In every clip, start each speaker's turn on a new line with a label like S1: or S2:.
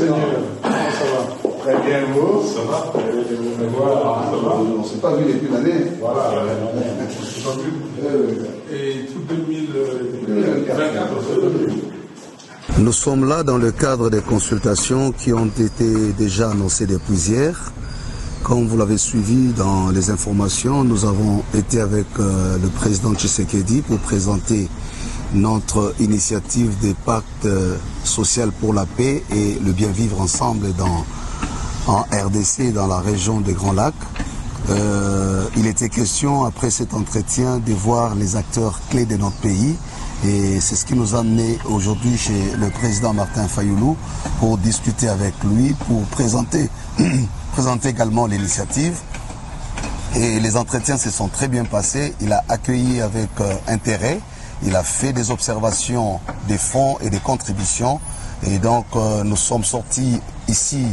S1: Comment ça va? Très bien, vous? Ça va? On ne s'est pas vu depuis l'année. Voilà, et tout 2024.
S2: Nous sommes là dans le cadre des consultations qui ont été déjà annoncées depuis hier. Comme vous l'avez suivi dans les informations, nous avons été avec le président Tshisekedi pour présenter notre initiative des pactes social pour la paix et le bien vivre ensemble en RDC, dans la région des Grands Lacs. Il était question, après cet entretien, de voir les acteurs clés de notre pays. Et c'est ce qui nous a amené aujourd'hui chez le président Martin Fayulu pour discuter avec lui, pour présenter également l'initiative. Et les entretiens se sont très bien passés. Il a accueilli avec intérêt. Il a fait des observations des fonds et des contributions. Et donc nous sommes sortis ici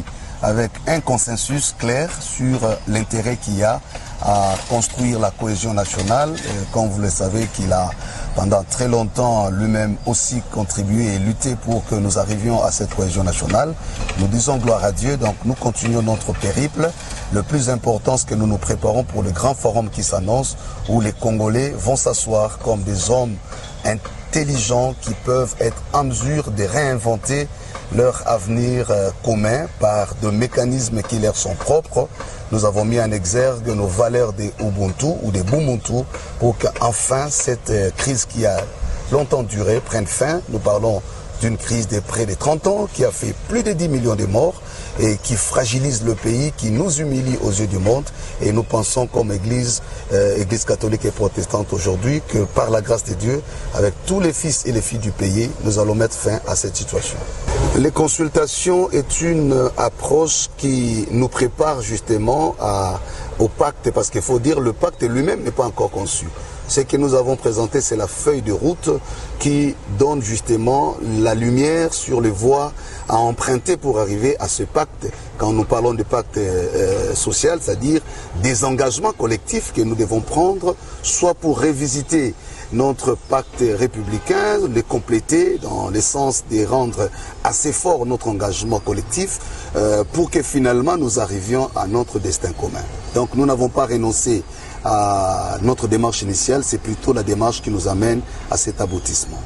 S2: avec un consensus clair sur l'intérêt qu'il y a à construire la cohésion nationale. Comme vous le savez, qu'il a pendant très longtemps lui-même aussi contribué et lutté pour que nous arrivions à cette cohésion nationale. Nous disons gloire à Dieu, donc nous continuons notre périple. Le plus important, c'est que nous nous préparons pour le grand forum qui s'annonce, où les Congolais vont s'asseoir comme des hommes intelligents qui peuvent être en mesure de réinventer leur avenir commun par des mécanismes qui leur sont propres. Nous avons mis en exergue nos valeurs des Ubuntu ou des Bumuntu pour qu'enfin cette crise qui a longtemps duré prenne fin. Nous parlons d'une crise de près de 30 ans qui a fait plus de 10 millions de morts et qui fragilise le pays, qui nous humilie aux yeux du monde. Et nous pensons comme Église catholique et protestante aujourd'hui que par la grâce de Dieu, avec tous les fils et les filles du pays, nous allons mettre fin à cette situation. Les consultations est une approche qui nous prépare justement au pacte, parce qu'il faut dire le pacte lui-même n'est pas encore conçu. Ce que nous avons présenté, c'est la feuille de route qui donne justement la lumière sur les voies à emprunter pour arriver à ce pacte. Quand nous parlons de pacte social, c'est-à-dire des engagements collectifs que nous devons prendre, soit pour revisiter notre pacte républicain, le compléter dans le sens de rendre assez fort notre engagement collectif pour que finalement nous arrivions à notre destin commun. Donc nous n'avons pas renoncé à notre démarche initiale, c'est plutôt la démarche qui nous amène à cet aboutissement.